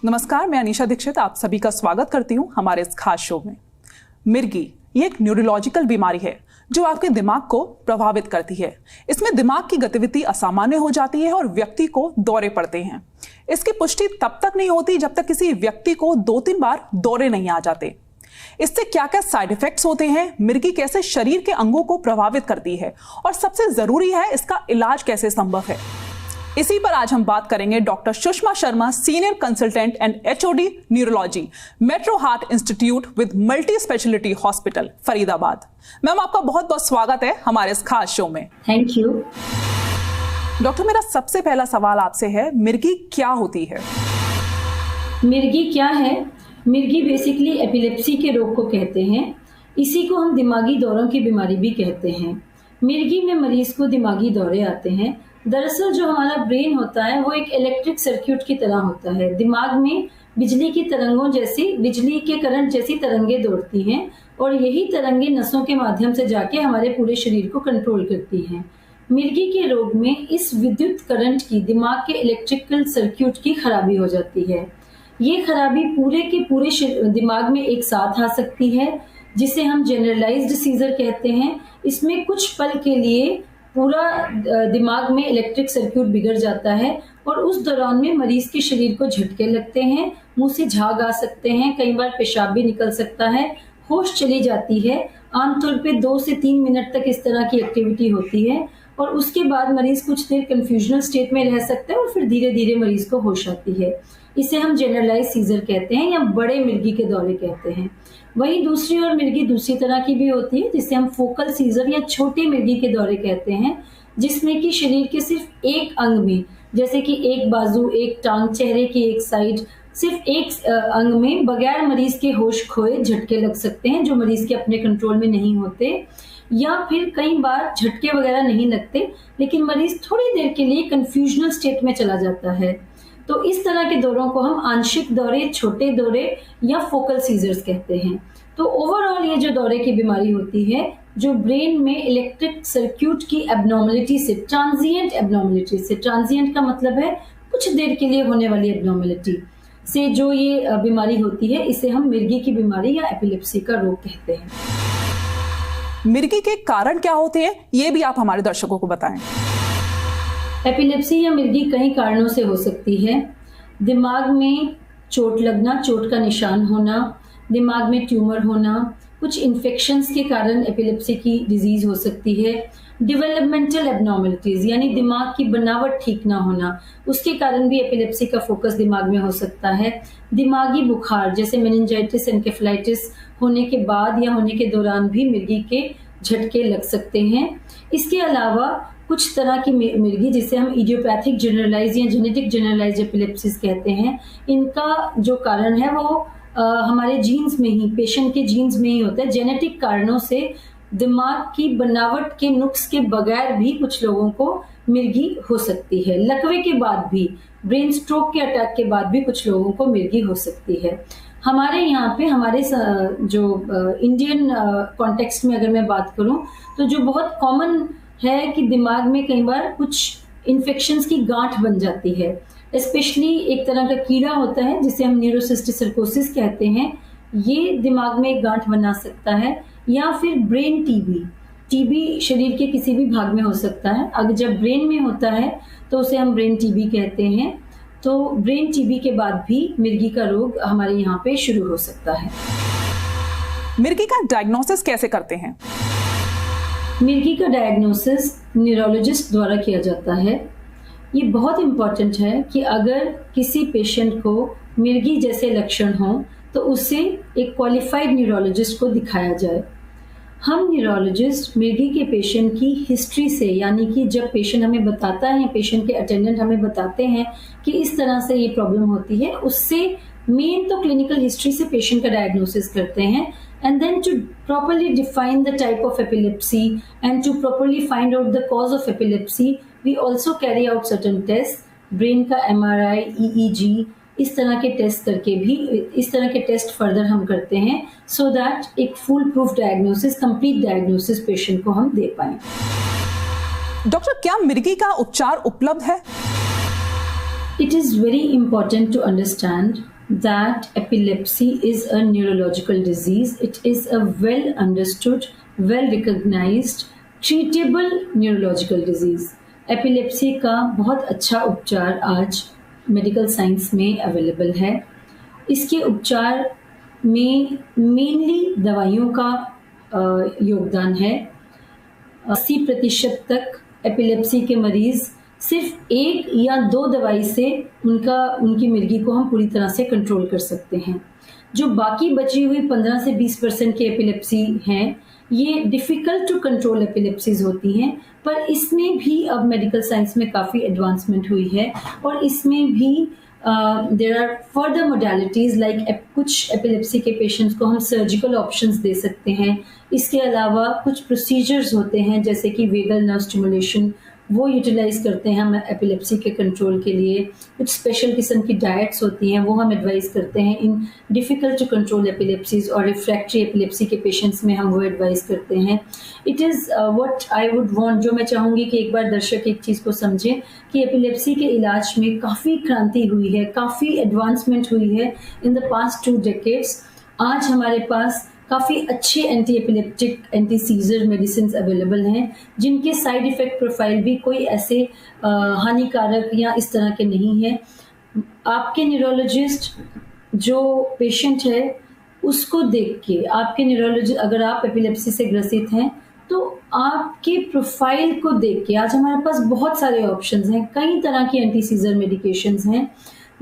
नमस्कार, मैं अनीशा दीक्षित आप सभी का स्वागत करती हूं हमारे इस खास शो में। मिर्गी ये एक न्यूरोलॉजिकल बीमारी है जो आपके दिमाग को प्रभावित करती है। इसमें दिमाग की गतिविधि असामान्य हो जाती है और व्यक्ति को दौरे पड़ते हैं। इसकी पुष्टि तब तक नहीं होती जब तक किसी व्यक्ति को 2-3 बार दौरे नहीं आ जाते। इससे क्या क्या साइड इफेक्ट्स होते हैं, मिर्गी कैसे शरीर के अंगों को प्रभावित करती है और सबसे जरूरी है इसका इलाज कैसे संभव है, इसी पर आज हम बात करेंगे doctor Sushma Sharma, senior consultant and HOD neurology, metro heart institute with multi speciality hospital, Faridabad. Ma'am, आपका बहुत बहुत स्वागत है हमारे इस खास शो में। थैंक यू डॉक्टर, मेरा सबसे पहला सवाल आपसे है, मिर्गी क्या होती है? मिर्गी क्या है? मिर्गी बेसिकली एपिलेप्सी के रोग को कहते हैं। इसी को हम दिमागी दौरों की बीमारी भी कहते हैं। मिर्गी में मरीज को दिमागी दौरे आते हैं। दरअसल जो हमारा ब्रेन होता है वो एक इलेक्ट्रिक सर्किट की तरह होता है। दिमाग में बिजली की तरंगों जैसी, बिजली के करंट जैसी तरंगे दौड़ती हैं और यही तरंगे नसों के माध्यम से जाके हमारे पूरे शरीर को कंट्रोल करती हैं। मिर्गी के रोग में इस विद्युत करंट की, दिमाग के इलेक्ट्रिकल सर्किट की खराबी हो जाती है। ये खराबी पूरे के पूरे दिमाग में एक साथ आ सकती है, जिसे हम जनरलाइज्ड सीजर कहते हैं। इसमें कुछ पल के लिए पूरा दिमाग में इलेक्ट्रिक सर्किट बिगड़ जाता है और उस दौरान में मरीज के शरीर को झटके लगते हैं, मुंह से झाग आ सकते हैं, कई बार पेशाब भी निकल सकता है, होश चली जाती है। आमतौर पे 2 से 3 मिनट तक इस तरह की एक्टिविटी होती है और उसके बाद मरीज कुछ देर कंफ्यूजनल स्टेट में रह सकता है और फिर धीरे धीरे मरीज को होश आती है। इसे हम जनरलाइज सीजर कहते हैं या बड़े मिर्गी के दौरे कहते हैं। वहीं दूसरी ओर मिर्गी दूसरी तरह की भी होती है, जिसे हम फोकल सीजर या छोटे मिर्गी के दौरे कहते हैं, जिसमें कि शरीर के सिर्फ एक अंग में, जैसे कि एक बाजू, एक टांग, चेहरे की एक साइड, सिर्फ एक अंग में बगैर मरीज के होश खोए झटके लग सकते हैं जो मरीज के अपने कंट्रोल में नहीं होते, या फिर कई बार झटके वगैरह नहीं लगते लेकिन मरीज थोड़ी देर के लिए कंफ्यूजनल स्टेट में चला जाता है। तो इस तरह के दौरों को हम आंशिक दौरे, छोटे दौरे या फोकल सीजर्स कहते हैं। तो ओवरऑल ये जो दौरे की बीमारी होती है, जो ब्रेन में इलेक्ट्रिक सर्किट की एब्नॉर्मलिटी से, ट्रांजिएंट एब्नॉर्मलिटी से, ट्रांजिएंट का मतलब है कुछ देर के लिए होने वाली एब्नॉर्मलिटी से जो ये बीमारी होती है, इसे हम मिर्गी की बीमारी या एपिलेप्सी का रोग कहते हैं। मिर्गी के कारण क्या होते हैं, ये भी आप हमारे दर्शकों को बताएं। एपिलेप्सी या मिर्गी कई कारणों से हो सकती है। दिमाग में चोट लगना, चोट का निशान होना, दिमाग में ट्यूमर होना, कुछ इन्फेक्शंस के कारण एपिलेप्सी की डिजीज हो सकती है। डेवलपमेंटल एब्नॉर्मलिटीज यानी दिमाग की बनावट ठीक ना होना, उसके कारण भी एपिलेप्सी का फोकस दिमाग में हो सकता है। दिमागी बुखार जैसे मेनिंजाइटिस, एन्केफेलाइटिस होने के बाद या होने के दौरान भी मिर्गी के झटके लग सकते हैं। इसके अलावा कुछ तरह की मिर्गी जिसे हम इडियोपैथिक जनरलाइज या जेनेटिक जनरलाइज एपिलेप्सिस कहते हैं, इनका जो कारण है वो हमारे जीन्स में ही, पेशेंट के जीन्स में ही होता है। जेनेटिक कारणों से दिमाग की बनावट के नुक्स के बगैर भी कुछ लोगों को मिर्गी हो सकती है। लकवे के बाद भी, ब्रेन स्ट्रोक के अटैक के बाद भी कुछ लोगों को मिर्गी हो सकती है। हमारे यहाँ पे, हमारे जो इंडियन कॉन्टेक्स्ट में अगर मैं बात करूं, तो जो बहुत कॉमन है कि दिमाग में कई बार कुछ इन्फेक्शंस की गांठ बन जाती है। स्पेशली एक तरह का कीड़ा होता है जिसे हम न्यूरोसिस्टिसर्कोसिस कहते हैं, ये दिमाग में एक गांठ बना सकता है। या फिर ब्रेन टीबी शरीर के किसी भी भाग में हो सकता है। अगर जब ब्रेन में होता है तो उसे हम ब्रेन टीबी कहते हैं। तो ब्रेन टीबी के बाद भी मिर्गी का रोग हमारे यहाँ पे शुरू हो सकता है। मिर्गी का डायग्नोसिस कैसे करते हैं? मिर्गी का डायग्नोसिस न्यूरोलॉजिस्ट द्वारा किया जाता है। ये बहुत इम्पॉर्टेंट है कि अगर किसी पेशेंट को मिर्गी जैसे लक्षण हो तो उसे एक क्वालिफाइड न्यूरोलॉजिस्ट को दिखाया जाए। हम न्यूरोलॉजिस्ट मिर्गी के पेशेंट की हिस्ट्री से, यानी कि जब पेशेंट हमें बताता है, पेशेंट के अटेंडेंट हमें बताते हैं कि इस तरह से ये प्रॉब्लम होती है, उससे मेन तो क्लिनिकल हिस्ट्री से पेशेंट का डायग्नोसिस करते हैं। And then to properly define the type of epilepsy and to properly find out the cause of epilepsy, we also carry out certain tests, brain का MRI, EEG, इस तरह के test करके भी, इस तरह के टेस्ट फर्दर हम करते हैं so that एक full proof diagnosis, complete diagnosis patient को हम दे पाएं। डॉक्टर, क्या मिर्गी का उपचार उपलब्ध है? It is very important to understand that epilepsy is a neurological disease. It is a well understood, well recognized, treatable neurological disease. Epilepsy का बहुत अच्छा उपचार आज मेडिकल साइंस में अवेलेबल है। इसके उपचार में मेनली दवाइयों का योगदान है। 80% तक एपिलेप्सी के मरीज सिर्फ 1 या 2 दवाई से उनकी मिर्गी को हम पूरी तरह से कंट्रोल कर सकते हैं। जो बाकी बची हुई 15 से 20% की एपिलेप्सी हैं, ये डिफ़िकल्ट टू कंट्रोल एपिलेप्सीज होती हैं, पर इसमें भी अब मेडिकल साइंस में काफ़ी एडवांसमेंट हुई है और इसमें भी there are further modalities like कुछ एपिलेप्सी के पेशेंट्स को हम सर्जिकल ऑप्शंस दे सकते हैं। इसके अलावा कुछ प्रोसीजर्स होते हैं जैसे कि वेगल नर्व स्टिमुलेशन, वो यूटिलाइज करते हैं हम एपिलेप्सी के कंट्रोल के लिए। कुछ स्पेशल किस्म की डाइट्स होती हैं, वो हम एडवाइस करते हैं इन डिफ़िकल्ट टू कंट्रोल एपिलेप्सीज और रिफ्रैक्टरी एपिलेप्सी के पेशेंट्स में हम वो एडवाइस करते हैं। It is what I would want, जो मैं चाहूँगी कि एक बार दर्शक एक चीज़ को समझें कि एपिलेप्सी के इलाज में काफ़ी क्रांति हुई है, काफ़ी एडवांसमेंट हुई है इन द पास्ट 2 डेकेड्स। आज हमारे पास काफ़ी अच्छे anti epileptic, anti scissor medicine available हैं जिनके साइड इफ़ेक्ट प्रोफाइल भी कोई ऐसे हानिकारक या इस तरह के नहीं है। आपके न्यूरोलॉजिस्ट जो पेशेंट है उसको देख के, आपके न्यूरोलॉजिस्ट, अगर आप एपिलेप्सी से ग्रसित हैं तो आपके प्रोफाइल को देख के, आज हमारे पास बहुत सारे ऑप्शंस हैं, कई तरह की एंटी सीजर मेडिकेशंस हैं,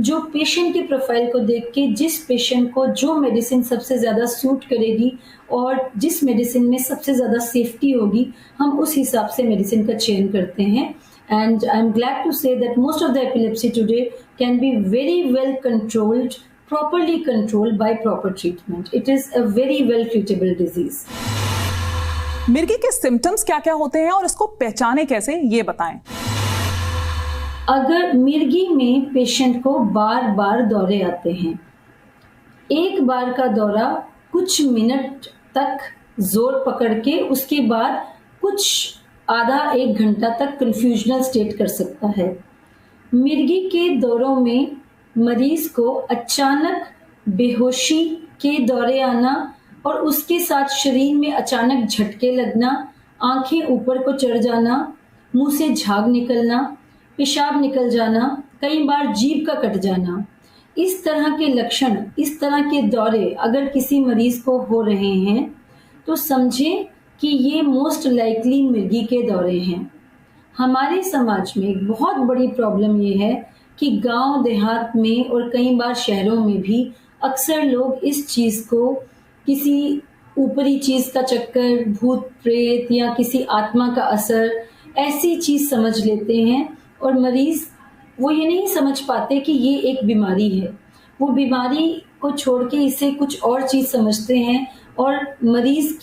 जो पेशेंट के प्रोफाइल को देख के जिस पेशेंट को जो मेडिसिन सबसे ज़्यादा सूट करेगी और जिस मेडिसिन में सबसे ज़्यादा सेफ्टी होगी, हम उस हिसाब से मेडिसिन का चयन करते हैं। And I am glad to say that most of the epilepsy today can be very well controlled, properly controlled by proper treatment. It is a very well treatable disease. मिर्गी के सिम्टम्स क्या-क्या होते हैं और इसको पहचाने कैसे, ये बताएं। अगर मिर्गी में पेशेंट को बार-बार दौरे आते हैं, एक बार का दौरा कुछ मिनट तक जोर पकड़ के उसके बाद कुछ आधा 1 घंटा तक कंफ्यूजनल स्टेट कर सकता है। मिर्गी के दौरों में मरीज को अचानक बेहोशी के दौरे आना और उसके साथ शरीर में अचानक झटके लगना, आंखें ऊपर को चढ़ जाना, मुंह से झाग निकलना, पेशाब निकल जाना, कई बार जीभ का कट जाना, इस तरह के लक्षण, इस तरह के दौरे अगर किसी मरीज को हो रहे हैं तो समझें कि ये मोस्ट लाइकली मिर्गी के दौरे हैं। हमारे समाज में एक बहुत बड़ी प्रॉब्लम ये है कि गांव देहात में और कई बार शहरों में भी अक्सर लोग इस चीज़ को किसी ऊपरी चीज़ का चक्कर, भूत प्रेत या किसी आत्मा का असर, ऐसी चीज़ समझ लेते हैं और मरीज़ वो ये नहीं समझ पाते कि ये एक बीमारी है। वो बीमारी को छोड़ के इसे कुछ और चीज़ समझते हैं और मरीज़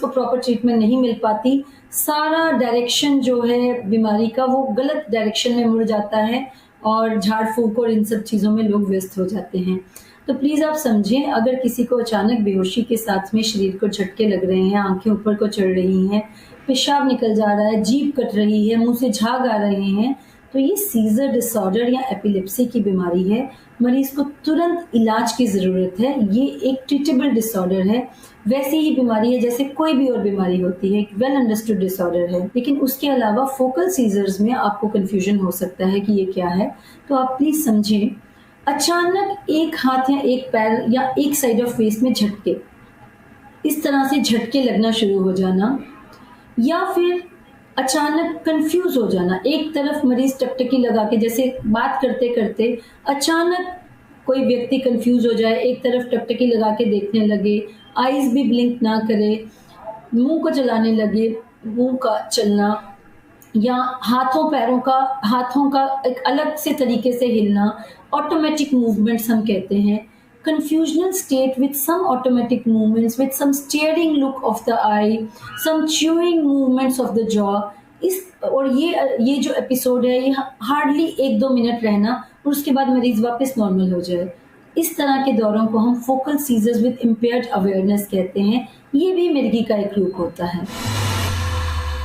को प्रॉपर ट्रीटमेंट नहीं मिल पाती। सारा डायरेक्शन जो है बीमारी का वो गलत डायरेक्शन में मुड़ जाता है और झाड़ फूंक और इन सब चीज़ों में लोग व्यस्त हो जाते हैं। तो प्लीज़ आप समझें, अगर किसी को अचानक बेहोशी के साथ में शरीर को झटके लग रहे हैं, आंखें ऊपर को चढ़ रही हैं, पेशाब निकल जा रहा है, जीभ कट रही है, मुंह से झाग आ रहे हैं, तो ये सीजर डिसऑर्डर या एपिलेप्सी की बीमारी है। मरीज को तुरंत इलाज की ज़रूरत है। ये एक ट्रीटेबल डिसऑर्डर है। वैसी ही बीमारी है जैसे कोई भी और बीमारी होती है, एक वेल अंडरस्टूड डिसऑर्डर है। लेकिन उसके अलावा फोकल सीजर्स में आपको कन्फ्यूजन हो सकता है कि ये क्या है, तो आप प्लीज़ समझें, अचानक एक हाथ या एक पैर या एक साइड ऑफ फेस में झटके, इस तरह से झटके लगना शुरू हो जाना, या फिर अचानक कंफ्यूज हो जाना, एक तरफ मरीज टकटकी लगा के, जैसे बात करते करते अचानक कोई व्यक्ति कंफ्यूज हो जाए, एक तरफ टकटकी लगा के देखने लगे, आईज भी ब्लिंक ना करे, मुंह को चलाने लगे, मुंह का चलना, या हाथों का एक अलग से तरीके से हिलना, ऑटोमेटिक मूवमेंट्स हम कहते हैं। Confusional state with some automatic movements, with some staring look of the eye, some chewing movements of the jaw. ये जो एपिसोड है ये हार्डली 1-2 मिनट रहना और उसके बाद मरीज वापस नॉर्मल हो जाए। इस तरह के दौरों को हम focal seizures with impaired awareness कहते हैं। ये भी मिर्गी का एक रूप होता है।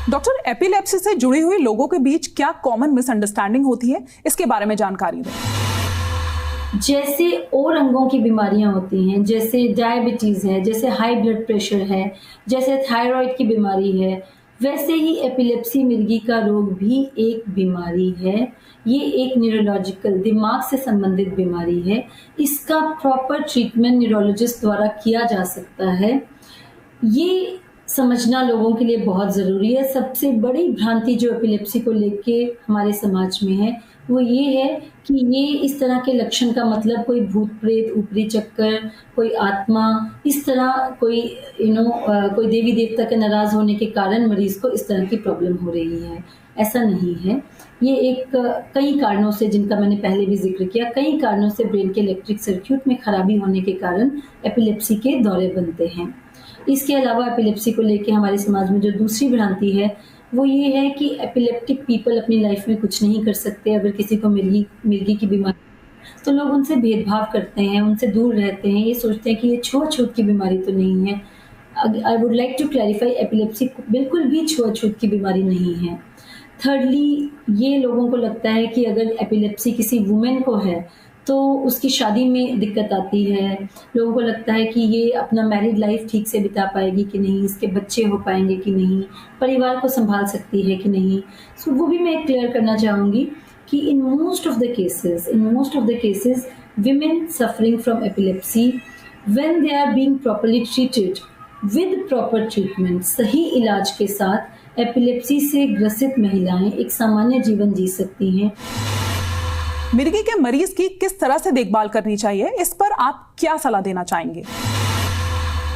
डॉक्टर, एपिलेप्सी से जुड़ी हुई लोगों के बीच क्या कॉमन मिसअंडरस्टैंडिंग होती है, इसके बारे में जानकारी दें। जैसे और अंगों की बीमारियां होती हैं, जैसे डायबिटीज़ है, जैसे हाई ब्लड प्रेशर है, जैसे थायराइड की बीमारी है, वैसे ही एपिलेप्सी मिर्गी का रोग भी एक बीमारी है। ये एक न्यूरोलॉजिकल दिमाग से संबंधित बीमारी है। इसका प्रॉपर ट्रीटमेंट न्यूरोलॉजिस्ट द्वारा किया जा सकता है। ये समझना लोगों के लिए बहुत ज़रूरी है। सबसे बड़ी भ्रांति जो एपिलेप्सी को लेके हमारे समाज में है वो ये है कि ये इस तरह के लक्षण का मतलब कोई भूत प्रेत, ऊपरी चक्कर, कोई आत्मा, इस तरह कोई कोई देवी देवता के नाराज होने के कारण मरीज को इस तरह की प्रॉब्लम हो रही है। ऐसा नहीं है। ये एक कई कारणों से, जिनका मैंने पहले भी जिक्र किया, कई कारणों से ब्रेन के इलेक्ट्रिक सर्किट में खराबी होने के कारण एपिलेप्सी के दौरे बनते हैं। इसके अलावा एपिलेप्सी को लेके हमारे समाज में जो दूसरी भ्रांति है वो ये है कि एपिलेप्टिक पीपल अपनी लाइफ में कुछ नहीं कर सकते। अगर किसी को मिर्गी की बीमारी तो लोग उनसे भेदभाव करते हैं, उनसे दूर रहते हैं, ये सोचते हैं कि ये छुआछूत की बीमारी तो नहीं है। I would like to clarify, epilepsy बिल्कुल भी छुआछूत की बीमारी नहीं है। थर्डली, ये लोगों को लगता है कि अगर एपिलेप्सी किसी वुमेन को है तो उसकी शादी में दिक्कत आती है। लोगों को लगता है कि ये अपना मैरिड लाइफ ठीक से बिता पाएगी कि नहीं, इसके बच्चे हो पाएंगे कि नहीं, परिवार को संभाल सकती है कि नहीं। सो वो भी मैं क्लियर करना चाहूँगी कि in most of the cases women suffering from epilepsy, when they are being properly treated with proper treatment, सही इलाज के साथ एपिलेप्सी से ग्रसित महिलाएं एक सामान्य जीवन जी सकती हैं। मिर्गी के मरीज की किस तरह से देखभाल करनी चाहिए, इस पर आप क्या सलाह देना चाहेंगे?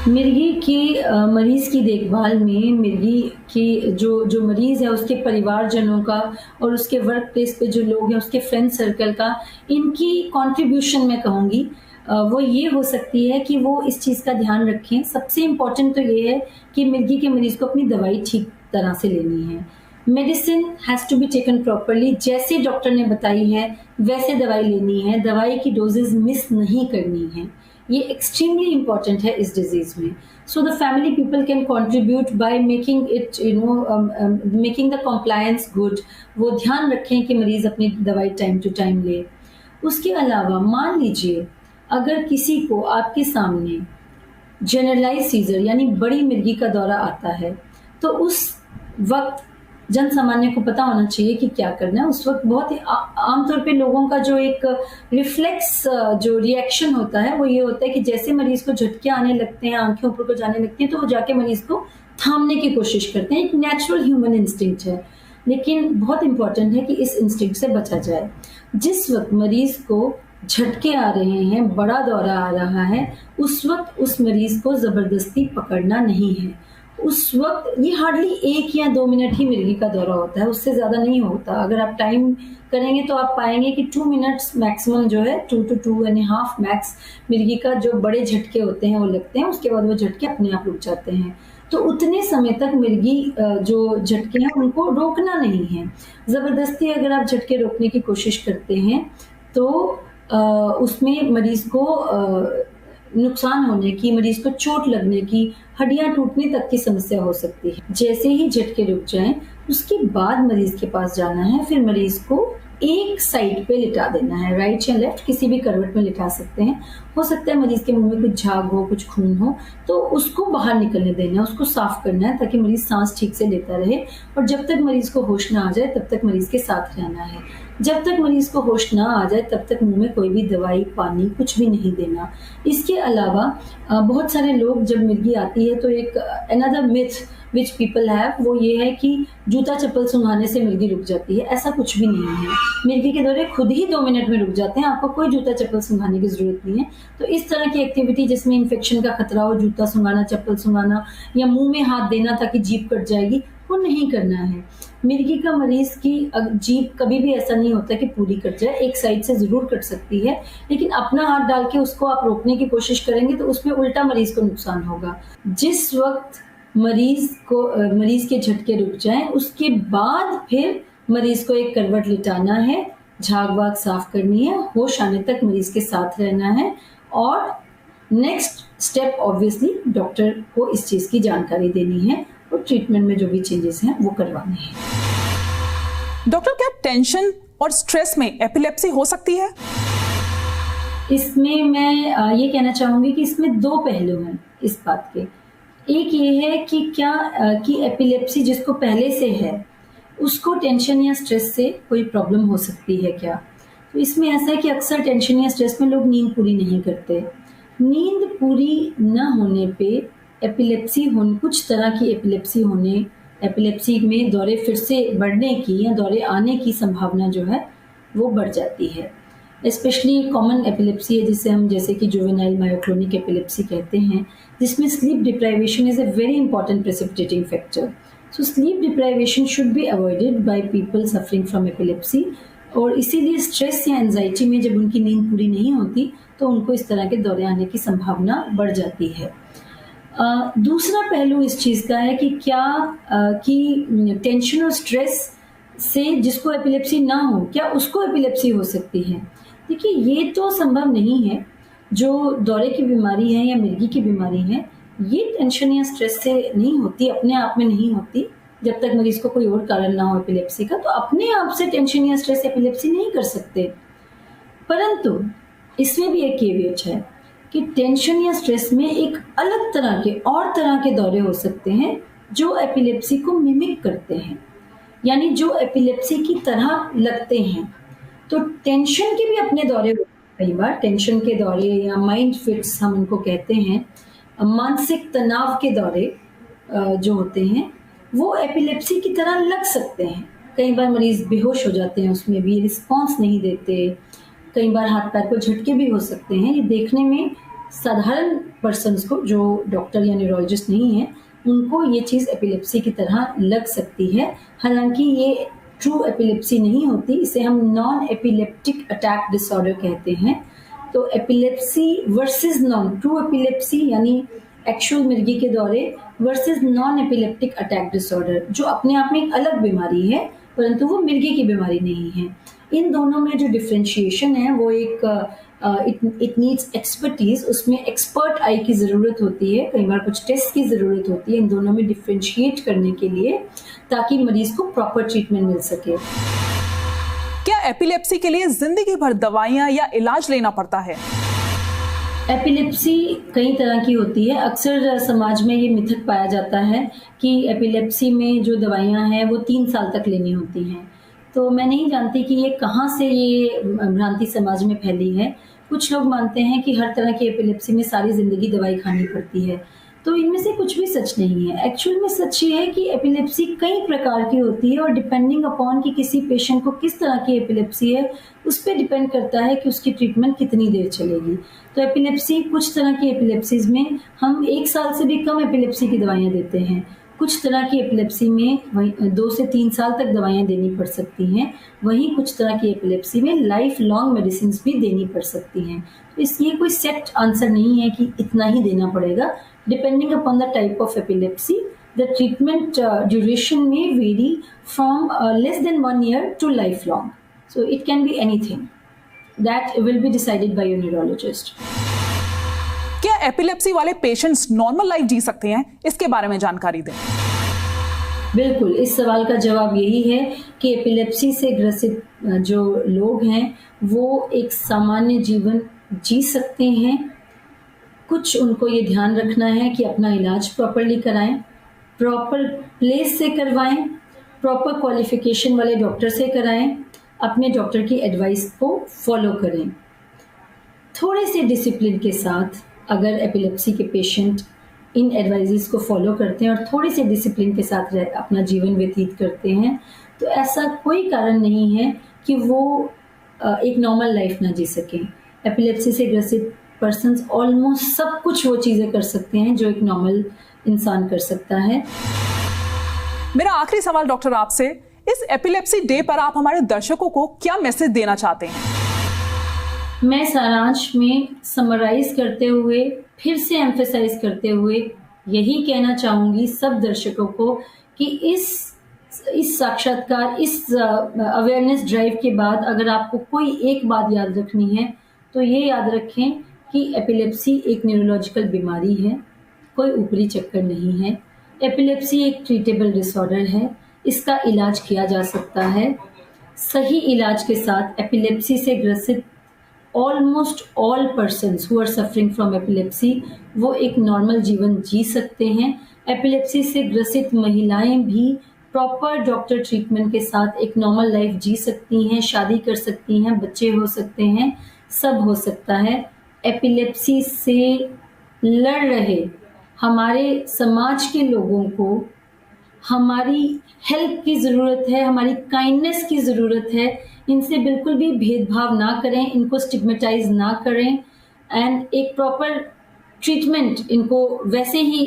मिर्गी के मरीज की देखभाल में मिर्गी की जो मरीज है उसके परिवारजनों का और उसके वर्क प्लेस पे जो लोग हैं उसके फ्रेंड सर्कल का, इनकी कंट्रीब्यूशन मैं कहूँगी वो ये हो सकती है कि वो इस चीज़ का ध्यान रखें। सबसे इम्पोर्टेंट तो ये है कि मिर्गी के मरीज को अपनी दवाई ठीक तरह से लेनी है। Medicine has to be taken properly, जैसे डॉक्टर ने बताई है वैसे दवाई लेनी है। दवाई की डोजेज मिस नहीं करनी है। ये एक्सट्रीमली इंपॉर्टेंट है इस डिजीज में। So the family people can contribute by making it making the compliance good. वो ध्यान रखें कि मरीज अपनी दवाई टाइम टू टाइम ले। उसके अलावा मान लीजिए अगर किसी को आपके सामने जनरलाइज सीजर यानी बड़ी मिर्गी का दौरा आता है तो उस वक्त जन सामान्य को पता होना चाहिए कि क्या करना है। उस वक्त बहुत ही आमतौर पे लोगों का जो एक रिफ्लेक्स जो रिएक्शन होता है वो ये होता है कि जैसे मरीज को झटके आने लगते हैं, आंखें ऊपर को जाने लगती हैं, तो वो जाके मरीज को थामने की कोशिश करते हैं। एक नेचुरल ह्यूमन इंस्टिंक्ट है, लेकिन बहुत इंपॉर्टेंट है कि इस इंस्टिंक्ट से बचा जाए। जिस वक्त मरीज को झटके आ रहे हैं, बड़ा दौरा आ रहा है, उस वक्त उस मरीज को जबरदस्ती पकड़ना नहीं है। उस वक्त ये हार्डली 1 या 2 मिनट ही मिर्गी का दौरा होता है, उससे ज़्यादा नहीं होता। अगर आप टाइम करेंगे तो आप पाएंगे कि 2 मिनट्स मैक्सिमम जो है, 2 to 2.5 मैक्स मिर्गी का जो बड़े झटके होते हैं वो लगते हैं। उसके बाद वो झटके अपने आप रुक जाते हैं। तो उतने समय तक मिर्गी जो झटके हैं उनको रोकना नहीं है। ज़बरदस्ती अगर आप झटके रोकने की कोशिश करते हैं तो उसमें मरीज को नुकसान होने की, मरीज को चोट लगने की, हड्डियां टूटने तक की समस्या हो सकती है। जैसे ही झटके रुक जाएं उसके बाद मरीज के पास जाना है। फिर मरीज को एक साइड पे लिटा देना है, राइट या लेफ्ट, किसी भी करवट में लिटा सकते हैं। हो सकता है मरीज के मुंह में कुछ झाग हो, कुछ खून हो, तो उसको बाहर निकलने देना है, उसको साफ करना है ताकि मरीज सांस ठीक से लेता रहे। और जब तक मरीज को होश ना आ जाए तब तक मरीज के साथ रहना है। जब तक मरीज को होश ना आ जाए तब तक मुंह में कोई भी दवाई, पानी कुछ भी नहीं देना। इसके अलावा बहुत सारे लोग, जब मिर्गी आती है तो एक another myth which people have वो ये है कि जूता चप्पल सूंघाने से मिर्गी रुक जाती है। ऐसा कुछ भी नहीं है। मिर्गी के दौरे खुद ही 2 मिनट में रुक जाते हैं, आपको कोई जूता चप्पल सूंघाने की जरूरत नहीं है। तो इस तरह की एक्टिविटी जिसमें इन्फेक्शन का खतरा हो, जूता सूंघाना, चप्पल सूंघाना या मुंह में हाथ देना ताकि जीभ कट जाएगी, वो नहीं करना है। मिर्गी का मरीज की जीभ कभी भी ऐसा नहीं होता कि पूरी कट जाए, एक साइड से जरूर कट सकती है, लेकिन अपना हाथ डाल के उसको आप रोकने की कोशिश करेंगे तो उसमें उल्टा मरीज को नुकसान होगा। जिस वक्त मरीज के झटके रुक जाएं उसके बाद फिर मरीज को एक करवट लिटाना है, झाग वाग साफ करनी है, होश आने तक मरीज के साथ रहना है और नेक्स्ट स्टेप ऑब्वियसली डॉक्टर को इस चीज की जानकारी देनी है और ट्रीटमेंट में जो भी चेंजेस हैं वो करवाने हैं। डॉक्टर, क्या टेंशन और स्ट्रेस में एपिलेप्सी हो सकती है? इसमें मैं ये कहना चाहूँगी कि इसमें 2 पहलू हैं इस बात के। एक ये है कि क्या कि एपिलेप्सी जिसको पहले से है, उसको टेंशन या स्ट्रेस से कोई प्रॉब्लम हो सकती है क्या? तो इसमें ऐसा है कि अक्सर टेंशन या स्ट्रेस में लोग नींद पूरी नहीं करते। नींद पूरी न होने पे कुछ तरह की एपिलेप्सी में दौरे फिर से बढ़ने की या दौरे आने की संभावना जो है वो बढ़ जाती है। स्पेशली कॉमन एपिलेप्सी है जिसे हम जैसे कि जुवेनाइल मायोक्लोनिक एपिलेप्सी कहते हैं, जिसमें sleep deprivation is a very important precipitating factor. So sleep deprivation should be avoided by people suffering from epilepsy, और इसीलिए स्ट्रेस या एंजाइटी में जब उनकी नींद पूरी नहीं होती तो उनको इस तरह के दौरे आने की संभावना बढ़ जाती है। दूसरा पहलू इस चीज़ का है कि क्या कि टेंशन और स्ट्रेस से जिसको एपिलेप्सी ना हो, क्या उसको एपिलेप्सी हो सकती है? देखिए, ये तो संभव नहीं है। जो दौरे की बीमारी है या मिर्गी की बीमारी है, ये टेंशन या स्ट्रेस से नहीं होती, अपने आप में नहीं होती, जब तक मरीज को कोई और कारण ना हो एपिलेप्सी का। तो अपने आप से टेंशन या स्ट्रेस एपिलेप्सी नहीं कर सकते। परंतु इसमें भी एक केवियट है कि टेंशन या स्ट्रेस में एक अलग तरह के दौरे हो सकते हैं जो एपिलेप्सी को मिमिक करते हैं, यानी जो एपिलेप्सी की तरह लगते हैं। तो टेंशन के भी अपने दौरे होते हैं। कई बार टेंशन के दौरे या माइंड फिट्स हम उनको कहते हैं, मानसिक तनाव के दौरे जो होते हैं वो एपिलेप्सी की तरह लग सकते हैं। कई बार मरीज बेहोश हो जाते हैं, उसमें भी रिस्पॉन्स नहीं देते। कई बार हाथ पैर को झटके भी हो सकते हैं। ये देखने में साधारण पर्सन्स को, जो डॉक्टर या न्यूरोलॉजिस्ट नहीं है, उनको ये चीज़ एपिलेप्सी की तरह लग सकती है। हालांकि ये ट्रू एपिलेप्सी नहीं होती, इसे हम नॉन एपिलेप्टिक अटैक डिसऑर्डर कहते हैं। तो epilepsy versus non true epilepsy यानी एक्चुअल मिर्गी के दौरे versus non epileptic attack disorder, जो अपने आप में एक अलग बीमारी है परंतु वो मिर्गी की बीमारी नहीं है। इन दोनों में जो डिफ्रेंशिएशन है वो एक इट नीड्स एक्सपर्टीज, उसमें एक्सपर्ट आई की ज़रूरत होती है, कई बार कुछ टेस्ट की ज़रूरत होती है इन दोनों में डिफ्रेंशिएट करने के लिए, ताकि मरीज को प्रॉपर ट्रीटमेंट मिल सके। क्या एपिलेप्सी के लिए जिंदगी भर दवाइयां या इलाज लेना पड़ता है? एपिलेप्सी कई तरह की होती है। अक्सर समाज में ये मिथक पाया जाता है कि एपिलेप्सी में जो दवाइयां हैं वो 3 साल तक लेनी होती हैं। तो मैं नहीं जानती कि ये कहाँ से ये भ्रांति समाज में फैली है। कुछ लोग मानते हैं कि हर तरह की एपिलेप्सी में सारी ज़िंदगी दवाई खानी पड़ती है, तो इनमें से कुछ भी सच नहीं है। एक्चुअल में सच ये है कि एपिलेप्सी कई प्रकार की होती है और डिपेंडिंग अपॉन कि किसी पेशेंट को किस तरह की एपिलेप्सी है उस पर डिपेंड करता है कि उसकी ट्रीटमेंट कितनी देर चलेगी। तो एपिलेप्सी, कुछ तरह की एपिलेप्सीज में हम 1 साल से भी कम एपिलेप्सी की दवाइयाँ देते हैं। कुछ तरह की एपिलेप्सी में 2 से 3 साल तक दवाइयाँ देनी पड़ सकती हैं। वहीं कुछ तरह की एपिलेप्सी में लाइफ लॉन्ग मेडिसिन भी देनी पड़ सकती हैं। इसलिए कोई सेट आंसर नहीं है कि इतना ही देना पड़ेगा। Depending upon the type of epilepsy, the treatment duration may vary from less than 1 year to lifelong. So it can be anything. That will be decided by your neurologist. क्या epilepsy वाले patients normal life जी सकते हैं? इसके बारे में जानकारी दें। बिल्कुल, इस सवाल का जवाब यही है कि एपिलेप्सी से ग्रसित जो लोग हैं वो एक सामान्य जीवन जी सकते हैं। कुछ उनको ये ध्यान रखना है कि अपना इलाज प्रॉपरली कराएं, प्रॉपर प्लेस से करवाएं, प्रॉपर क्वालिफिकेशन वाले डॉक्टर से कराएं, अपने डॉक्टर की एडवाइस को फॉलो करें। थोड़े से डिसिप्लिन के साथ अगर एपिलेप्सी के पेशेंट इन एडवाइजेस को फॉलो करते हैं और थोड़े से डिसिप्लिन के साथ अपना जीवन व्यतीत करते हैं, तो ऐसा कोई कारण नहीं है कि वो एक नॉर्मल लाइफ ना जी सकें। एपिलेप्सी से ग्रसित पर्सन्स ऑलमोस्ट सब कुछ वो चीज़ें कर सकते हैं जो एक नॉर्मल इंसान कर सकता है। मेरा आखिरी सवाल डॉक्टर आपसे, इस एपिलेप्सी डे पर आप हमारे दर्शकों को क्या मैसेज देना चाहते हैं? मैं सारांश में समराइज करते हुए, फिर से एम्फेसाइज करते हुए यही कहना चाहूँगी सब दर्शकों को कि इस साक्षात्कार, इस अवेयरनेस ड्राइव के बाद अगर आपको कोई एक बात याद रखनी है तो ये याद रखें कि एपिलेप्सी एक न्यूरोलॉजिकल बीमारी है, कोई ऊपरी चक्कर नहीं है। एपिलेप्सी एक ट्रीटेबल डिसऑर्डर है, इसका इलाज किया जा सकता है। सही इलाज के साथ एपिलेप्सी से ग्रसित almost all persons who are suffering from epilepsy वो एक नॉर्मल जीवन जी सकते हैं। एपिलेप्सी से ग्रसित महिलाएं भी प्रॉपर डॉक्टर ट्रीटमेंट के साथ एक नॉर्मल लाइफ जी सकती हैं, शादी कर सकती हैं, बच्चे हो सकते हैं, सब हो सकता है। एपिलेप्सी से लड़ रहे हमारे समाज के लोगों को हमारी हेल्प की ज़रूरत है, हमारी काइंडनेस की ज़रूरत है। इनसे बिल्कुल भी भेदभाव ना करें, इनको स्टिग्मेटाइज ना करें एंड एक प्रॉपर ट्रीटमेंट इनको वैसे ही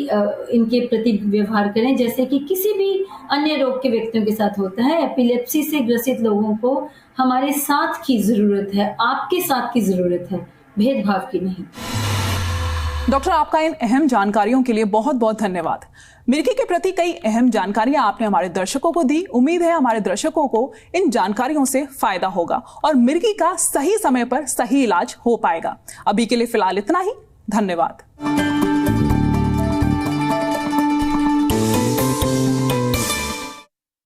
इनके प्रति व्यवहार करें जैसे कि किसी भी अन्य रोग के व्यक्तियों के साथ होता है। एपिलेप्सी से ग्रसित लोगों को हमारे साथ की ज़रूरत है, आपके साथ की ज़रूरत है, भेदभाव की नहीं। डॉक्टर, आपका इन अहम जानकारियों के लिए बहुत बहुत धन्यवाद। मिर्गी के प्रति कई अहम जानकारियां आपने हमारे दर्शकों को दी। उम्मीद है हमारे दर्शकों को इन जानकारियों से फायदा होगा और मिर्गी का सही समय पर सही इलाज हो पाएगा। अभी के लिए फिलहाल इतना ही। धन्यवाद।